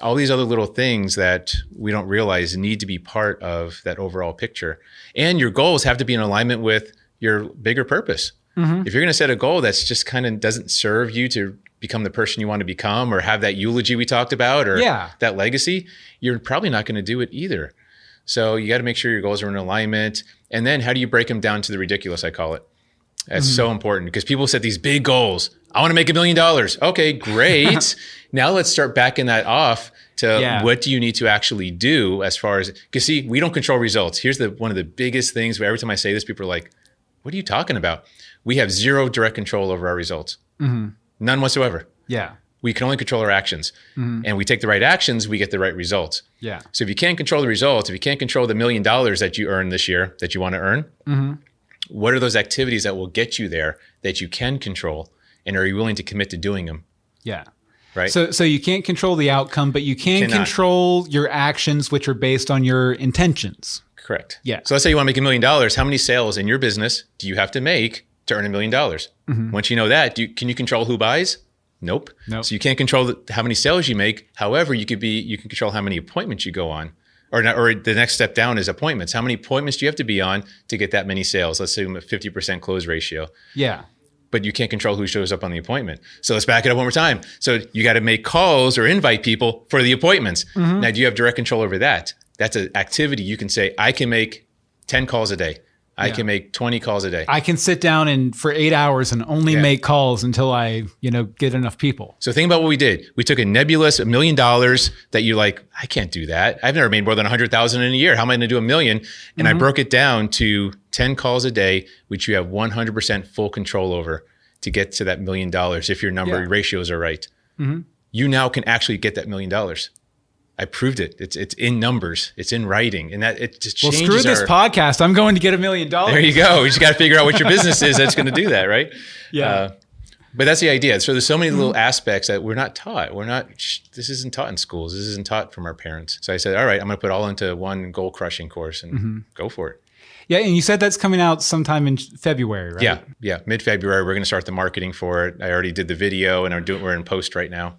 all these other little things that we don't realize need to be part of that overall picture. And your goals have to be in alignment with your bigger purpose. If you're going to set a goal that's just kind of doesn't serve you to become the person you want to become or have that eulogy we talked about or that legacy, you're probably not going to do it either. So you got to make sure your goals are in alignment. And then how do you break them down to the ridiculous, I call it. That's so important because people set these big goals. I want to make $1 million. Okay, great. Now let's start backing that off to what do you need to actually do as far as, because see, we don't control results. Here's one of the biggest things where every time I say this, people are like, what are you talking about? We have zero direct control over our results. None whatsoever. Yeah. We can only control our actions. And we take the right actions, we get the right results. Yeah. So if you can't control the results, if you can't control the $1 million that you earn this year, that you want to earn, what are those activities that will get you there that you can control? And are you willing to commit to doing them? Yeah. Right. So you can't control the outcome, but you can control your actions, which are based on your intentions. Correct. Yeah. So let's say you want to make $1 million. How many sales in your business do you have to make to earn $1 million? Once you know that, can you control who buys? Nope. So you can't control how many sales you make. However, you can control how many appointments you go on. Or the next step down is appointments. How many appointments do you have to be on to get that many sales? Let's say a 50% close ratio. Yeah. But you can't control who shows up on the appointment. So let's back it up one more time. So you got to make calls or invite people for the appointments. Now, do you have direct control over that? That's an activity you can say, I can make 10 calls a day. I can make 20 calls a day. I can sit down and for 8 hours and only make calls until I, get enough people. So think about what we did. We took a nebulous $1 million that you're like, I can't do that. I've never made more than 100,000 in a year. How am I going to do $1 million? And I broke it down to 10 calls a day, which you have 100% full control over to get to that $1 million. If your number ratios are right, you now can actually get that $1 million. I proved it. It's in numbers. It's in writing, and that it just changes. Well, screw this podcast. I'm going to get $1 million. There you go. You just got to figure out what your business is that's going to do that, right? Yeah. But that's the idea. So there's so many little aspects that we're not taught. This isn't taught in schools. This isn't taught from our parents. So I said, all right, I'm going to put all into one goal crushing course and go for it. Yeah, and you said that's coming out sometime in February, right? Yeah. Mid-February, we're going to start the marketing for it. I already did the video, and we're in post right now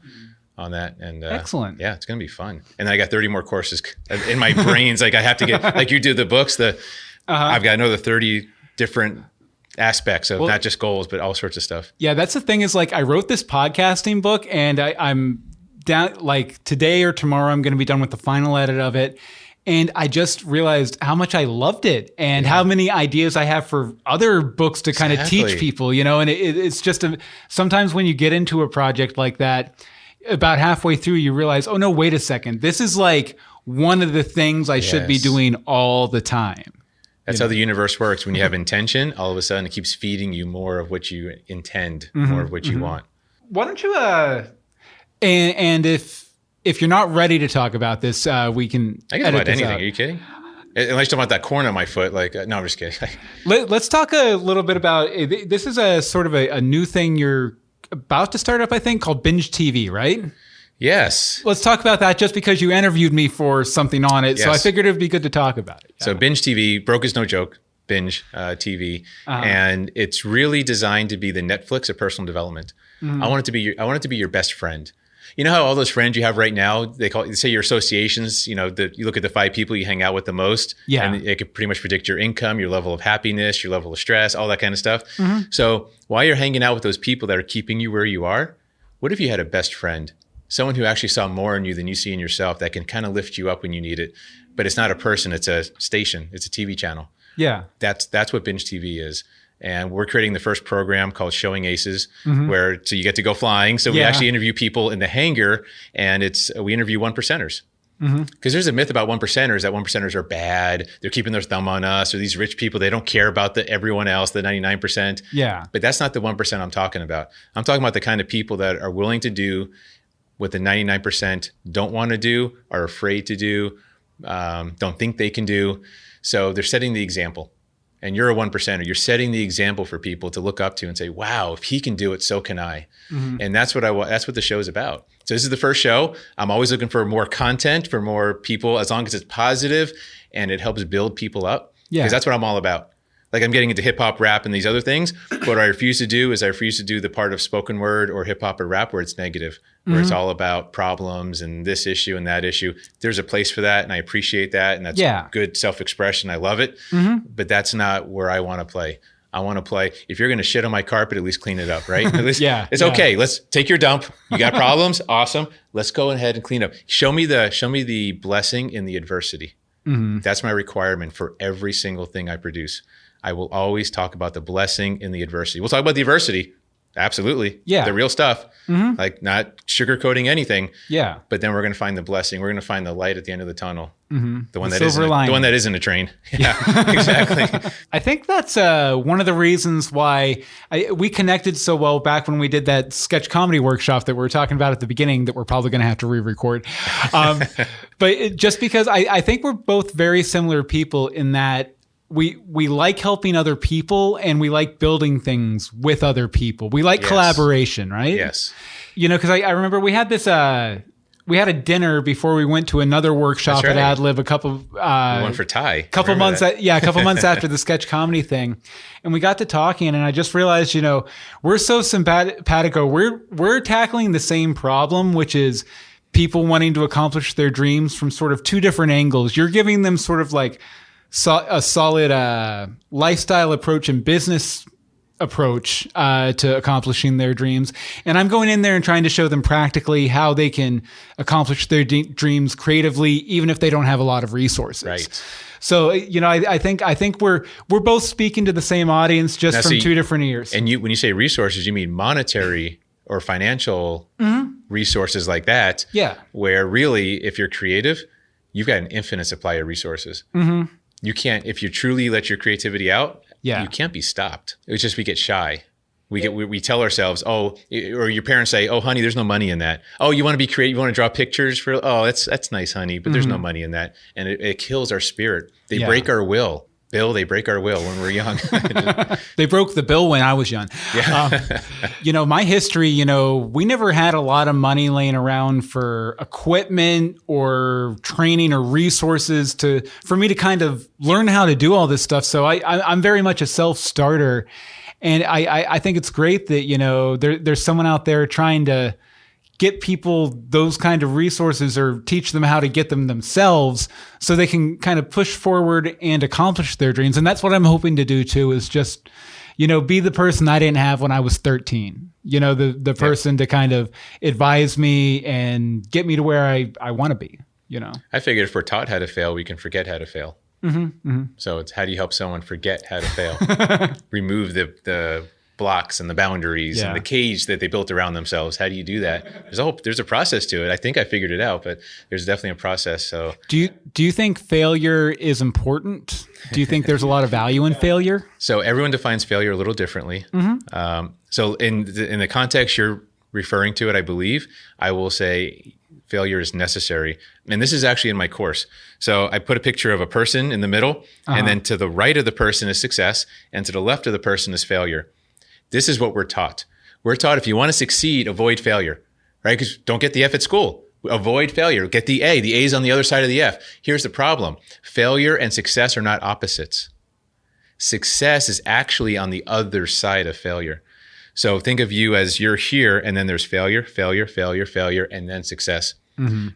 on that. And excellent. Yeah, it's going to be fun. And then I got 30 more courses in my brains. Like I have to get, like you do the books, I've got another 30 different aspects of not just goals, but all sorts of stuff. Yeah, that's the thing is like I wrote this podcasting book and I'm down like today or tomorrow, I'm going to be done with the final edit of it. And I just realized how much I loved it and how many ideas I have for other books to kind of teach people, and it's just sometimes when you get into a project like that, about halfway through, you realize, oh no, wait a second. This is like one of the things I should be doing all the time. That's how the universe works. When you have intention, all of a sudden it keeps feeding you more of what you intend, more of what you want. Why don't you, and if you're not ready to talk about this, we can I can about anything. Are you kidding? Unless you don't want that corn on my foot. Like, no, I'm just kidding. Let's talk a little bit about, this is a sort of a new thing you're about to start up, I think, called Binge TV, right? Yes. Let's talk about that just because you interviewed me for something on it. Yes. So I figured it'd be good to talk about it. So Binge TV, broke is no joke, Binge TV. And it's really designed to be the Netflix of personal development. I want it to be your best friend. You know how all those friends you have right now, they say your associations, you look at the 5 people you hang out with the most, and it can pretty much predict your income, your level of happiness, your level of stress, all that kind of stuff. So while you're hanging out with those people that are keeping you where you are, what if you had a best friend, someone who actually saw more in you than you see in yourself that can kind of lift you up when you need it? But it's not a person, it's a station, it's a TV channel. Yeah. That's what Binge TV is. And we're creating the first program called Showing Aces, where so you get to go flying. So we actually interview people in the hangar, and we interview 1%ers. Because there's a myth about 1%ers that 1%ers are bad. They're keeping their thumb on us, or these rich people, they don't care about everyone else, the 99%. Yeah. But that's not the 1% I'm talking about. I'm talking about the kind of people that are willing to do what the 99% don't want to do, are afraid to do, don't think they can do. So they're setting the example. And you're a 1%er. You're setting the example for people to look up to and say, wow, if he can do it, so can I. And that's what that's what the show is about. So this is the first show. I'm always looking for more content, for more people, as long as it's positive and it helps build people up. Yeah. Because that's what I'm all about. Like I'm getting into hip hop, rap, and these other things. But what I refuse to do is I refuse to do the part of spoken word or hip hop or rap where it's negative, where it's all about problems and this issue and that issue. There's a place for that, and I appreciate that, and that's good self-expression. I love it. But that's not where I want to play. I want to play. If you're going to shit on my carpet, at least clean it up, right? At least it's okay. Let's take your dump. You got problems? Awesome. Let's go ahead and clean up. Show me the blessing in the adversity. That's my requirement for every single thing I produce. I will always talk about the blessing in the adversity. We'll talk about the adversity. Absolutely. Yeah. The real stuff. Like not sugarcoating anything. Yeah. But then we're going to find the blessing. We're going to find the light at the end of the tunnel. The one that isn't a train. Yeah, exactly. I think that's one of the reasons why we connected so well back when we did that sketch comedy workshop that we were talking about at the beginning that we're probably going to have to re-record. But just because I think we're both very similar people in that we like helping other people and we like building things with other people. We like collaboration, right? Yes. You know, because I remember we had this, we had a dinner before we went to another workshop at AdLib a couple, one for Ty. Couple months after the sketch comedy thing. And we got to talking and I just realized, you know, we're so simpatico. We're tackling the same problem, which is people wanting to accomplish their dreams from sort of two different angles. You're giving them sort of like a solid lifestyle approach and business approach to accomplishing their dreams. And I'm going in there and trying to show them practically how they can accomplish their dreams creatively, even if they don't have a lot of resources. Right. So, you know, I think we're both speaking to the same audience, just from two different ears. And when you say resources, you mean monetary or financial resources like that. Yeah. Where really, if you're creative, you've got an infinite supply of resources. You can't, if you truly let your creativity out, you can't be stopped. It's just we get shy. We tell ourselves, or your parents say, oh, honey, there's no money in that. Oh, you want to be creative? You want to draw pictures for? Oh, that's nice, honey, but there's no money in that, and it kills our spirit. They break our will. Bill, they break our will when we're young. They broke the bill when I was young. Yeah. You know, my history, you know, we never had a lot of money laying around for equipment or training or resources for me to kind of learn how to do all this stuff. So I'm very much a self-starter. And I think it's great that, you know, there's someone out there trying to get people those kind of resources or teach them how to get them themselves so they can kind of push forward and accomplish their dreams. And that's what I'm hoping to do too, is just, you know, be the person I didn't have when I was 13, you know, the person to kind of advise me and get me to where I want to be, you know. I figured if we're taught how to fail, we can forget how to fail. So it's how do you help someone forget how to fail? Remove the blocks and the boundaries and the cage that they built around themselves. How do you do that? There's a process to it. I think I figured it out, but there's definitely a process. So do you think failure is important? Do you think there's a lot of value in failure? So everyone defines failure a little differently. So in the context you're referring to it, I believe, I will say failure is necessary. And this is actually in my course. So I put a picture of a person in the middle, and then to the right of the person is success, and to the left of the person is failure. This is what we're taught. We're taught if you want to succeed, avoid failure, right? Because don't get the F at school. Avoid failure. Get the A. The A is on the other side of the F. Here's the problem. Failure and success are not opposites. Success is actually on the other side of failure. So think of you as you're here, and then there's failure, failure, failure, failure, and then success.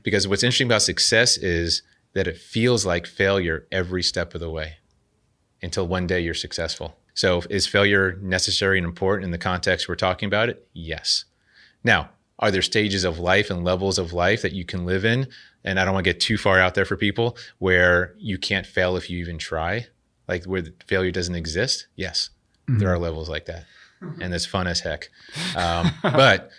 Because what's interesting about success is that it feels like failure every step of the way until one day you're successful. So is failure necessary and important in the context we're talking about it? Yes. Now, are there stages of life and levels of life that you can live in? And I don't want to get too far out there for people where you can't fail if you even try, like where the failure doesn't exist. Yes, there are levels like that. And it's fun as heck. But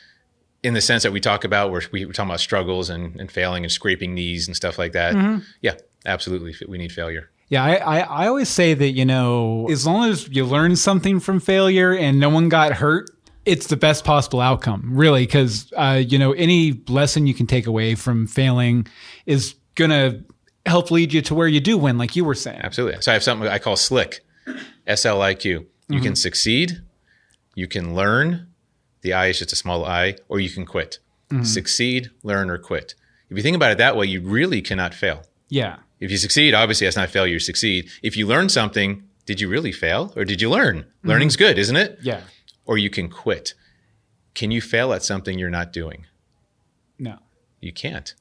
in the sense that we talk about, we're talking about struggles and failing and scraping knees and stuff like that. Yeah, absolutely. We need failure. Yeah, I always say that, you know, as long as you learn something from failure and no one got hurt, it's the best possible outcome, really, because, you know, any lesson you can take away from failing is going to help lead you to where you do win, like you were saying. Absolutely. So I have something I call SLIQ, S-L-I-Q. You can succeed, you can learn, the I is just a small I, or you can quit. Succeed, learn, or quit. If you think about it that way, you really cannot fail. Yeah. If you succeed, obviously that's not failure, you succeed. If you learn something, Did you really fail or did you learn? Learning's good, isn't it? Yeah. Or you can quit. Can you fail at something you're not doing? No. You can't.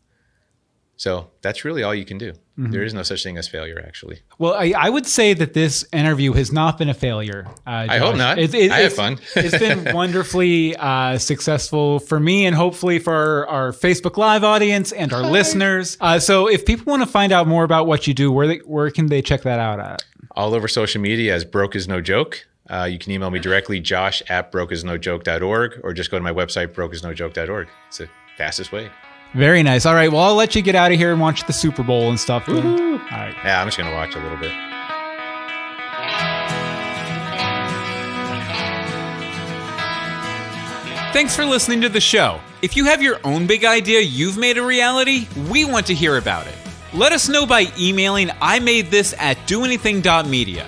So that's really all you can do. There is no such thing as failure, actually. Well, I would say that this interview has not been a failure. I hope not. I had fun. It's been wonderfully successful for me and hopefully for our Facebook Live audience and our listeners. So if people want to find out more about what you do, where can they check that out at? All over social media as Broke Is No Joke. You can email me directly, josh@brokeisnojoke.org, or just go to my website, brokeisnojoke.org. It's the fastest way. Very nice. All right. Well, I'll let you get out of here and watch the Super Bowl and stuff. All right. Yeah, I'm just going to watch a little bit. Thanks for listening to the show. If you have your own big idea you've made a reality, we want to hear about it. Let us know by emailing imadethis@doanything.media.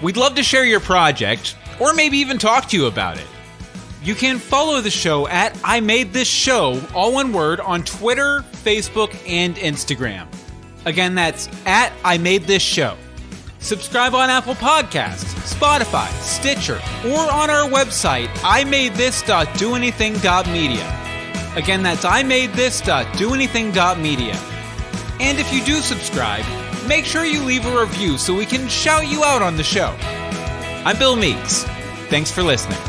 We'd love to share your project, or maybe even talk to you about it. You can follow the show at I Made This Show, all one word, on Twitter, Facebook, and Instagram. Again, that's at I Made This Show. Subscribe on Apple Podcasts, Spotify, Stitcher, or on our website, imadethis.doanything.media. Again, that's imadethis.doanything.media. And if you do subscribe, make sure you leave a review so we can shout you out on the show. I'm Bill Meeks. Thanks for listening.